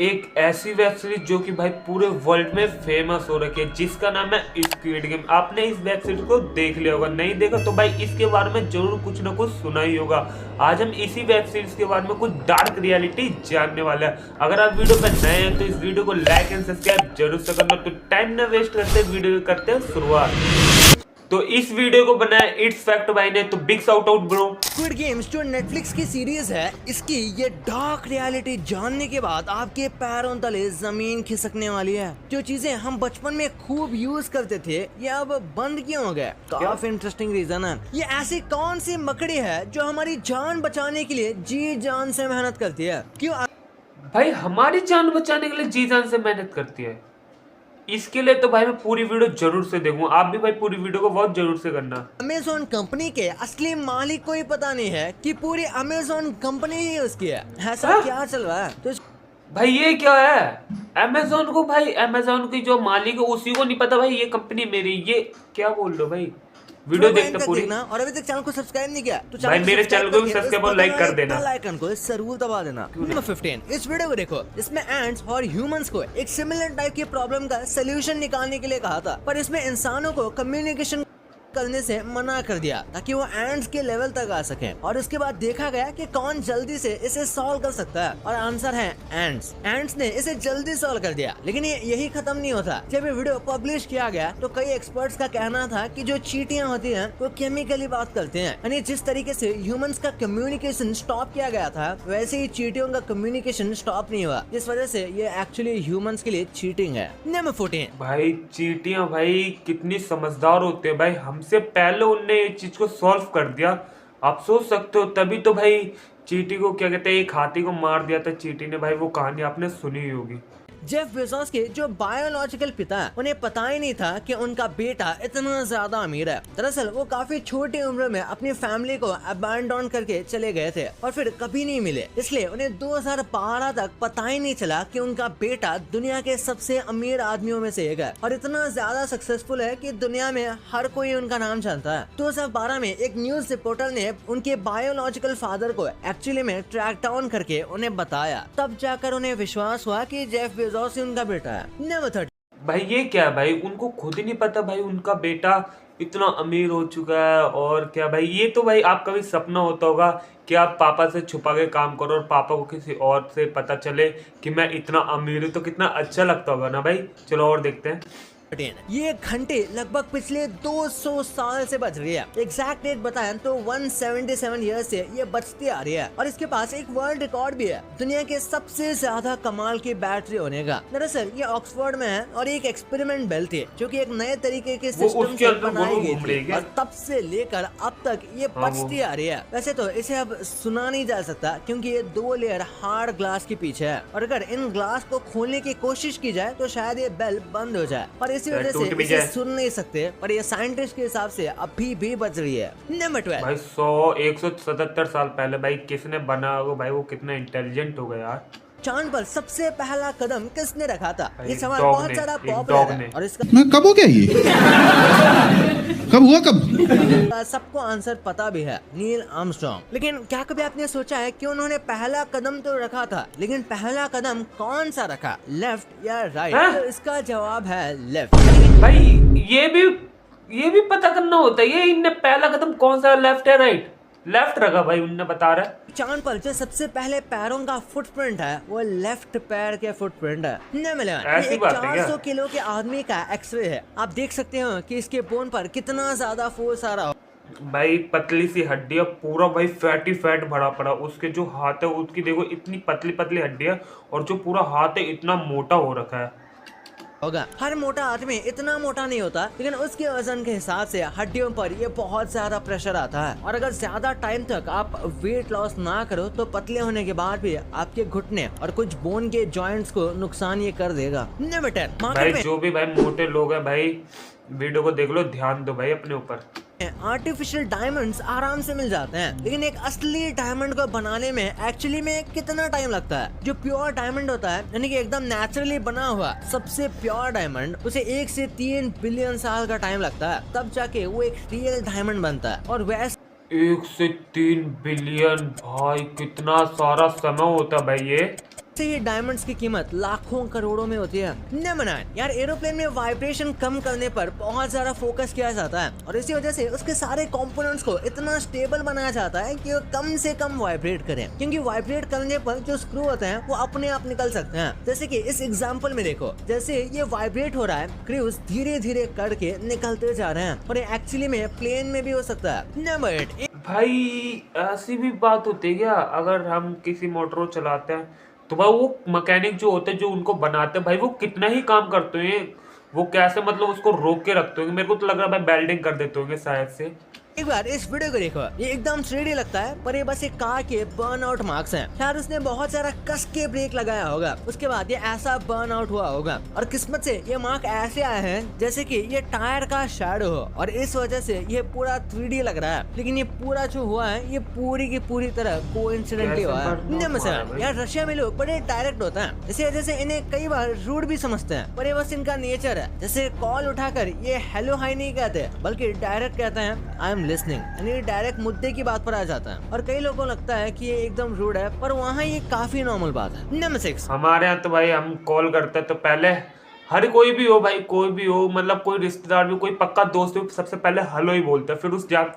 एक ऐसी web series जो कि भाई पूरे वर्ल्ड में फेमस हो रखी है, जिसका नाम है स्क्विड गेम। आपने इस वेब सीरीज को देख लिया होगा, नहीं देखा तो भाई इसके बारे में जरूर कुछ ना कुछ सुना ही होगा। आज हम इसी वेब सीरीज के बारे में कुछ डार्क रियलिटी जानने वाले हैं। अगर आप वीडियो पे नए हैं तो इस वीडियो को लाइक एंड सब्सक्राइब जरूर से करना। तो टाइम ना वेस्ट करते वीडियो करते हैं शुरुआत। तो इस वीडियो को बनाया इट्स फैक्ट भाई ने, तो big shout out bro. Squid games जो नेटफ्लिक्स की सीरीज है, इसकी ये डार्क रियलिटी जानने के बाद आपके पैरों तले जमीन खिसकने वाली है। जो चीजें हम बचपन में खूब यूज करते थे ये अब बंद क्यों हो गए? काफी इंटरेस्टिंग रीजन है। ये ऐसी कौन सी मकड़ी है जो हमारी जान बचाने के लिए जी जान से मेहनत करती है? क्यों भाई हमारी जान बचाने के लिए जी जान से मेहनत करती है? इसके लिए तो भाई मैं पूरी वीडियो जरूर से देखूंगा। आप भी भाई पूरी वीडियो को बहुत जरूर से करना। अमेज़न कंपनी के असली मालिक को ही पता नहीं है कि पूरी अमेज़न कंपनी ही उसकी है। ऐसा क्या चल रहा है? तो भाई ये क्या है? अमेज़न को भाई, अमेज़न की जो मालिक है उसी को नहीं पता भाई ये कंपनी मेरी। ये क्या बोल रहे हो भाई? वीडियो देखते पूरी और अभी तक चैनल को सब्सक्राइब नहीं किया तो भाई मेरे चैनल को भी सब्सक्राइब और लाइक कर देना। बेल आइकन को जरूर दबा देना। नंबर 15, इस वीडियो को देखो। इसमें एंट्स और ह्यूमंस को एक सिमिलर टाइप की प्रॉब्लम का सोल्यूशन निकालने के लिए कहा था, पर इसमें इंसानों को कम्युनिकेशन करने से मना कर दिया ताकि वो एंड्स के लेवल तक आ सके। और उसके बाद देखा गया कि कौन जल्दी से इसे सॉल्व कर सकता है, और आंसर है एंड्स। एंड्स ने इसे जल्दी सॉल्व कर दिया, लेकिन ये यही खत्म नहीं होता। जब ये वीडियो पब्लिश किया गया तो कई एक्सपर्ट्स का कहना था कि जो चींटियां होती हैं वो केमिकली बात करते हैं, यानी जिस तरीके से ह्यूमंस का कम्युनिकेशन स्टॉप किया गया था वैसे ही चींटियों का कम्युनिकेशन स्टॉप नहीं हुआ, जिस वजह से ये एक्चुअली ह्यूमंस के लिए चीटिंग है। नंबर 14, भाई चींटियां भाई कितनी समझदार होते हैं भाई, हमसे पहले उनने ये चीज को सॉल्व कर दिया। आप सोच सकते हो, तभी तो भाई चींटी को क्या कहते हैं, एक हाथी को मार दिया था चींटी ने। भाई वो कहानी आपने सुनी ही होगी। जेफ बेजोस के जो बायोलॉजिकल पिता है उन्हें पता ही नहीं था कि उनका बेटा इतना ज्यादा अमीर है। दरअसल वो काफी छोटी उम्र में अपनी फैमिली को अबैंडन करके चले गए थे और फिर कभी नहीं मिले, इसलिए उन्हें 2012 तक पता ही नहीं चला कि उनका बेटा दुनिया के सबसे अमीर आदमियों में से एक है और इतना ज्यादा सक्सेसफुल है कि दुनिया में हर कोई उनका नाम जानता है। 2012 में एक न्यूज रिपोर्टर ने उनके बायोलॉजिकल फादर को एक्चुअली में ट्रैक डाउन करके उन्हें बताया, तब जाकर उन्हें विश्वास हुआ कि जेफ बेजोस ही उनका बेटा है। नंबर 30, भाई ये क्या है भाई, उनको खुद ही नहीं पता भाई उनका बेटा इतना अमीर हो चुका है। और क्या भाई, ये तो भाई आपका भी सपना होता होगा कि आप पापा से छुपा के काम करो और पापा को किसी और से पता चले कि मैं इतना अमीर हूँ, तो कितना अच्छा लगता होगा ना भाई। चलो और देखते हैं। ये घंटे लगभग पिछले 200 साल से बज रही है। एग्जैक्ट डेट बताएं तो 177 ईयर से ये बचती आ रही है, और इसके पास एक वर्ल्ड रिकॉर्ड भी है दुनिया के सबसे ज्यादा कमाल की बैटरी होने का। दरअसल ये ऑक्सफोर्ड में है और एक एक्सपेरिमेंट बेल थी जो कि एक नए तरीके के सिस्टम से बनाई गई थी, और तब से लेकर अब तक ये बचती आ रही है। वैसे तो इसे अब सुना नहीं जा सकता क्योंकि ये 2 लेयर हार्ड ग्लास के पीछे है, और अगर इन ग्लास को खोलने की कोशिश की जाए तो शायद ये बेल बंद हो जाए, और इसी वजह से इसे सुन नहीं सकते। पर ये साइंटिस्ट के हिसाब से अभी भी बच रही है। नंबर 12, भाई 177 साल पहले भाई किसने बना होगा भाई, वो कितना इंटेलिजेंट होगा यार। चांद पर सबसे पहला कदम किसने रखा था? ये सवाल बहुत ज्यादा पॉपुलर है और इसका मैं कब हो गया ये कब हुआ कब सबको आंसर पता भी है, नील आर्मस्ट्रॉन्ग। लेकिन क्या कभी आपने सोचा है कि उन्होंने पहला कदम तो रखा था, लेकिन पहला कदम कौन सा रखा, लेफ्ट या राइट? तो इसका जवाब है लेफ्ट। भाई ये भी पता करना होता है, ये इनने पहला कदम कौन सा, लेफ्ट है राइट? लेफ्ट रखा भाई, उनने बता रहा है। चांद पर जो सबसे पहले पैरों का फुटप्रिंट है वो लेफ्ट पैर के फुटप्रिंट है। ऐसी बात है क्या? 400 किलो के आदमी का एक्सरे है। आप देख सकते हो कि इसके बोन पर कितना ज्यादा फोर्स आ रहा हो। भाई पतली सी हड्डी है, पूरा भाई फैटी फैट भरा पड़ा। उसके जो हाथ है उसकी देखो इतनी पतली पतली हड्डी है, और जो पूरा हाथ है इतना मोटा हो रखा है होगा। हर मोटा आदमी इतना मोटा नहीं होता, लेकिन उसके वजन के हिसाब से हड्डियों पर ये बहुत ज्यादा प्रेशर आता है, और अगर ज्यादा टाइम तक आप वेट लॉस ना करो तो पतले होने के बाद भी आपके घुटने और कुछ बोन के जॉइंट्स को नुकसान ये कर देगा। नंबर 10, भाई जो भी भाई मोटे लोग हैं भाई वीडियो को देख लो, ध्यान दो भाई अपने ऊपर। आर्टिफिशियल डायमंड्स आराम से मिल जाते हैं, लेकिन एक असली डायमंड को बनाने में एक्चुअली में कितना टाइम लगता है? जो प्योर डायमंड होता है, यानी कि एकदम नेचुरली बना हुआ सबसे प्योर डायमंड, उसे 1 से 3 बिलियन साल का टाइम लगता है, तब जाके वो एक रियल डायमंड बनता है। और वैसे 1 से 3 बिलियन, भाई कितना सारा समय होता है भाई ये। से ये डायमंड्स की कीमत लाखों करोड़ों में होती है। नंबर 9 यार, एरोप्लेन में वाइब्रेशन कम करने पर बहुत ज्यादा फोकस किया जाता है और इसी वजह से उसके सारे कंपोनेंट्स को इतना स्टेबल बनाया जाता है कि वो कम से कम वाइब्रेट करें, क्योंकि वाइब्रेट करने पर जो स्क्रू होते हैं वो अपने आप निकल सकते हैं। जैसे कि इस एग्जांपल में देखो, जैसे ये वाइब्रेट हो रहा है, क्रूज धीरे धीरे करके निकलते जा रहे हैं और ये एक्चुअली में प्लेन में भी हो सकता है। नंबर 8 भाई ऐसी भी बात होती है क्या, अगर हम किसी मोटर को चलाते हैं तो भाई वो मैकेनिक जो होते हैं जो उनको बनाते हैं भाई वो कितना ही काम करते हैं, वो कैसे मतलब उसको रोक के रखते होंगे। मेरे को तो लग रहा है भाई बेल्डिंग कर देते होंगे शायद से। एक बार इस वीडियो को देखो, ये एकदम 3D लगता है पर ये बस एक कार के बर्न आउट मार्क्स हैं। शायद उसने बहुत सारा कस के ब्रेक लगाया होगा, उसके बाद ये ऐसा बर्न आउट हुआ होगा और किस्मत से ये मार्क ऐसे आए हैं जैसे कि ये टायर का शैडो हो और इस वजह से ये पूरा 3D लग रहा है। लेकिन ये पूरा जो हुआ है ये पूरी की पूरी तरह कोइंसिडेंटली हुआ है। नंबर 7 यार, रशिया में लोग बड़े डायरेक्ट होते हैं, इसी वजह से इन्हें कई बार रूड भी समझते हैं, पर ये बस इनका नेचर है। जैसे कॉल उठाकर ये हेलो हाई नहीं कहते बल्कि डायरेक्ट कहते हैं आई एम लिसनिंग, यानी डायरेक्ट मुद्दे की बात पर आ जाता है और कई लोगों को लगता है कि ये एकदम रूड है, पर वहाँ ये काफी नॉर्मल बात है। नंबर 6 हमारे यहाँ तो भाई हम कॉल करते हैं तो पहले हर कोई भी हो भाई, कोई भी हो, मतलब कोई रिश्तेदार भी, कोई पक्का दोस्त भी, सबसे पहले हेलो ही बोलता है, फिर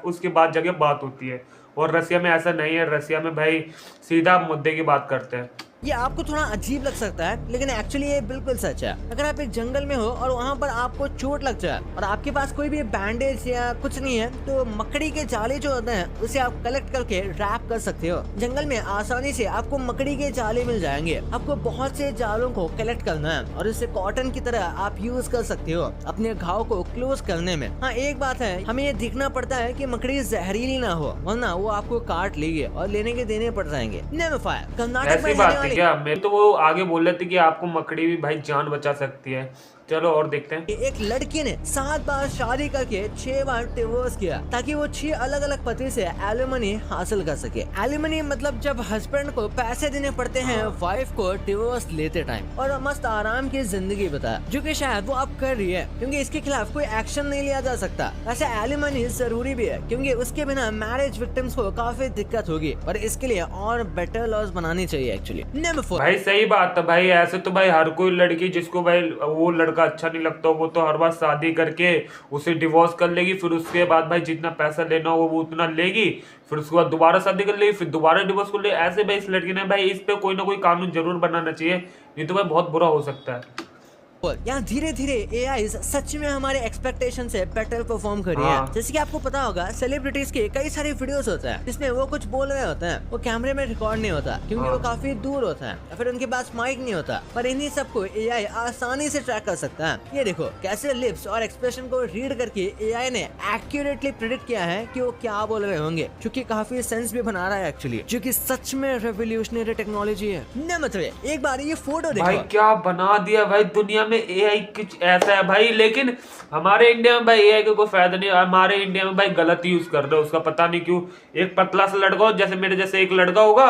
उसके बाद जाके बात होती है। और रसिया में ऐसा नहीं है, रसिया में भाई सीधा मुद्दे की बात करते हैं। ये आपको थोड़ा अजीब लग सकता है लेकिन एक्चुअली ये बिल्कुल सच है। अगर आप एक जंगल में हो और वहाँ पर आपको चोट लग जाए और आपके पास कोई भी बैंडेज या कुछ नहीं है तो मकड़ी के जाले जो होते हैं उसे आप कलेक्ट करके रैप कर सकते हो। जंगल में आसानी से आपको मकड़ी के जाले मिल जाएंगे। आपको बहुत से जालों को कलेक्ट करना है और इसे कॉटन की तरह आप यूज कर सकते हो अपने घाव को क्लोज करने में। हाँ, एक बात है, हमें ये देखना पड़ता है कि मकड़ी जहरीली ना हो वरना वो आपको काट लेगी और लेने के देने पड़ जाएंगे। नंबर 5 कर्नाटक में क्या मैं तो वो आगे बोल रहे थे कि आपको मकड़ी भी भाई जान बचा सकती है। चलो और देखते हैं। एक लड़की ने 7 बार शादी करके 6 बार डिवोर्स किया ताकि वो 6 अलग अलग पति से एलिमनी हासिल कर सके। एलिमनी मतलब जब हस्बैंड को पैसे देने पड़ते हैं वाइफ को डिवोर्स लेते टाइम, और मस्त आराम की जिंदगी बताया, जो कि शायद वो अब कर रही है क्योंकि इसके खिलाफ कोई एक्शन नहीं लिया जा सकता। वैसे एलिमनी जरूरी भी है क्योंकि उसके बिना मैरिज विक्टिम्स को काफी दिक्कत होगी और इसके लिए और बेटर लॉज बनानी चाहिए एक्चुअली। नंबर 4 भाई सही बात है भाई, ऐसे तो भाई हर कोई लड़की जिसको भाई वो लड़का अच्छा नहीं लगता वो तो हर बार शादी करके उसे डिवोर्स कर लेगी, फिर उसके बाद भाई जितना पैसा लेना हो वो उतना लेगी, फिर उसके बाद दोबारा शादी कर लेगी, फिर दोबारा डिवोर्स कर लेगी। ऐसे भाई इस लड़की ने भाई इस पे कोई ना कोई कानून जरूर बनाना चाहिए, नहीं तो भाई बहुत बुरा हो सकता है। यहाँ धीरे धीरे एआई सच में हमारे एक्सपेक्टेशन से बेटर परफॉर्म कर रही है। जैसे कि आपको पता होगा सेलिब्रिटीज के कई सारे वीडियोस होते हैं जिसमें वो कुछ बोल रहे होते हैं, वो कैमरे में रिकॉर्ड नहीं होता क्योंकि वो काफी दूर होता है या फिर उनके पास माइक नहीं होता, पर इन्हीं सबको एआई आसानी से ट्रैक कर सकता है। ये देखो कैसे लिप्स और एक्सप्रेशन को रीड करके एआई ने एक्यूरेटली प्रेडिक्ट किया है कि वो क्या बोल रहे होंगे, जो कि काफी सेंस भी बना रहा है एक्चुअली, जो कि सच में रेवोल्यूशनरी टेक्नोलॉजी है। नंबर 3 एक बार ये फोटो देखो भाई, क्या बना दिया भाई दुनिया में एआई कुछ ऐसा है भाई। लेकिन हमारे इंडिया में भाई एआई का कोई फायदा नहीं, हमारे इंडिया में भाई गलत यूज कर रहे हो उसका, पता नहीं क्यों। एक पतला सा लड़का हो जैसे मेरे जैसे एक लड़का होगा,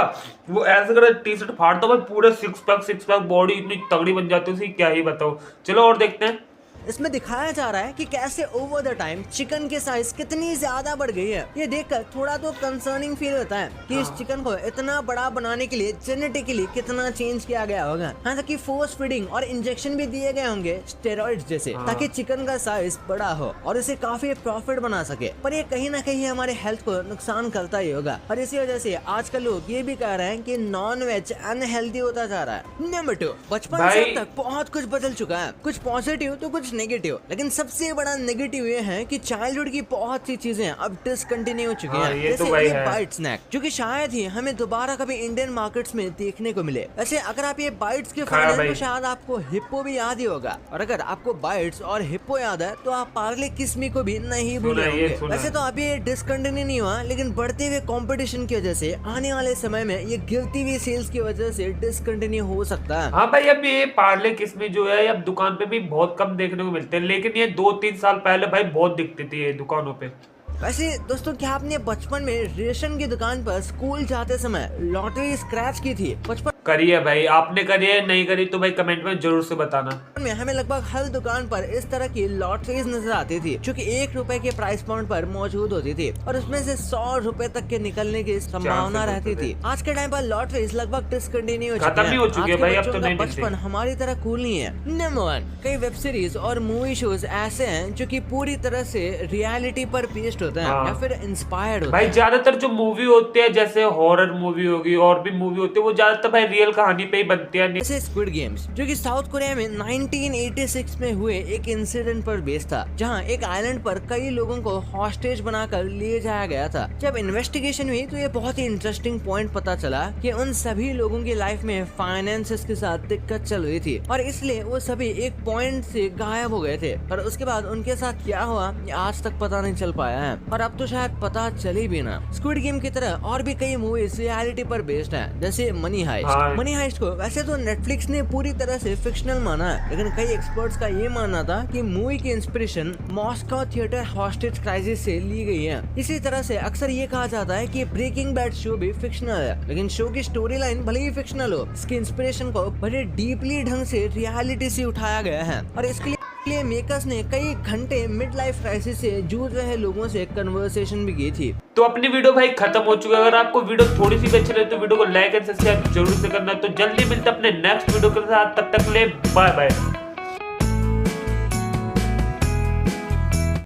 वो ऐसे कर टी शर्ट फाड़ता भाई पूरे सिक्स पैक बॉडी इतनी तगड़ी बन जाती है उसकी, क्या ही बताओ। चलो और देखते हैं। इसमें दिखाया जा रहा है कि कैसे ओवर द टाइम चिकन की साइज कितनी ज्यादा बढ़ गई है। ये देखकर थोड़ा तो कंसर्निंग फील होता है कि इस चिकन को इतना बड़ा बनाने के लिए जेनेटिकली कितना चेंज किया गया होगा। हाँ, ताकि फोर्स फीडिंग और इंजेक्शन भी दिए गए होंगे स्टेरॉइड्स जैसे, ताकि चिकन का साइज बड़ा हो और इसे काफी प्रॉफिट बना सके। पर ये कहीं ना कहीं हमारे हेल्थ को नुकसान करता ही होगा और इसी वजह से आजकल लोग ये भी कह रहे हैं कि नॉन वेज अनहेल्दी होता जा रहा है। नंबर 2 बचपन से अब तक बहुत कुछ बदल चुका है, कुछ पॉजिटिव तो कुछ नेगेटिव, लेकिन सबसे बड़ा नेगेटिव ये है कि चाइल्डहुड की बहुत सी चीजें अब डिसकंटिन्यू हो चुकी हैं। जैसे ये बाइट स्नैक, जो कि शायद ही हमें दोबारा कभी इंडियन मार्केट्स में देखने को मिले। वैसे अगर आप ये बाइट्स के फाइनल में शायद आपको हिप्पो भी याद ही होगा, और अगर आपको बाइट्स और हिप्पो याद है तो आप पार्ले किस्मी को भी नहीं भूले होंगे। वैसे तो अभी ये डिसकंटिन्यू नहीं हुआ, लेकिन बढ़ते हुए कंपटीशन की वजह से आने वाले समय में ये गिरती हुई सेल्स की वजह से डिसकंटिन्यू हो सकता है। हाँ भाई, अब ये पार्ले किस्में जो है अब दुकान पे भी बहुत कम देखने को मिलते हैं, लेकिन ये 2-3 साल पहले भाई बहुत दिखती थी ये दुकानों पे। वैसे दोस्तों, क्या आपने बचपन में रेशन की दुकान पर स्कूल जाते समय लॉटरी स्क्रैच की थी? बचपन करिए भाई, आपने करी है नहीं करी तो भाई कमेंट में जरूर से बताना। में हमें लगभग हर दुकान पर इस तरह की लॉटरीज नजर आती थी जो कि 1 रुपए के प्राइस पॉइंट पर मौजूद होती थी और उसमें से 100 रुपए तक के निकलने की संभावना रहती थी। आज के टाइम पर लॉटरीज लगभग डिसकंटिन्यू खत्म ही हो चुकी है भाई, अब तो नहीं। बचपन हमारी तरह कूल नहीं है। नंबर 1, कई वेब सीरीज और मूवी शोज ऐसे हैं जो कि पूरी तरह से रियलिटी पर बेस्ड होते हैं या फिर इंस्पायर्ड होते हैं। भाई ज्यादातर जो मूवी होते हैं जैसे हॉरर मूवी होगी और भी मूवी होती है वो ज्यादातर भाई रियल कहानी पे ही बनती है। जैसे स्क्विड गेम्स जो कि साउथ कोरिया में 1986 में हुए एक इंसिडेंट पर बेस्ड था जहां एक आइलैंड पर कई लोगों को हॉस्टेज बनाकर ले जाया गया था। जब इन्वेस्टिगेशन हुई तो ये बहुत ही इंटरेस्टिंग पॉइंट पता चला कि उन सभी लोगों की लाइफ में फाइनेंसेस के साथ दिक्कत चल रही थी और इसलिए वो सभी एक पॉइंट से गायब हो गए थे और उसके बाद उनके साथ क्या हुआ ये आज तक पता नहीं चल पाया है और अब तो शायद पता चली भी ना। स्क्विड गेम की तरह और भी कई मूवीज रियलिटी पर बेस्ड हैं जैसे मनी हाइस्ट। मनी हाइस्ट को वैसे तो नेटफ्लिक्स ने पूरी तरह से फिक्शनल माना है लेकिन कई एक्सपर्ट्स का ये मानना था कि मूवी की inspiration Moscow theatre hostage crisis से ली गई है। इसी तरह से अक्सर ये कहा जाता है कि ब्रेकिंग बैड शो भी फिक्शनल है लेकिन शो की स्टोरी लाइन भले ही फिक्शनल हो इसकी इंस्पिरेशन को बड़े डीपली ढंग से रियलिटी से उठाया गया है और इसके लिए मेकर्स ने कई घंटे मिड लाइफ क्राइसिस से जूझ रहे लोगों से कन्वर्सेशन भी की थी। तो अपनी वीडियो भाई खत्म हो चुकी है। अगर आपको वीडियो थोड़ी सी भी अच्छी लगे तो वीडियो को लाइक एंड सब्सक्राइब जरूर से करना। तो जल्दी मिलते अपने नेक्स्ट वीडियो के साथ, तब तक ले बाय बाय।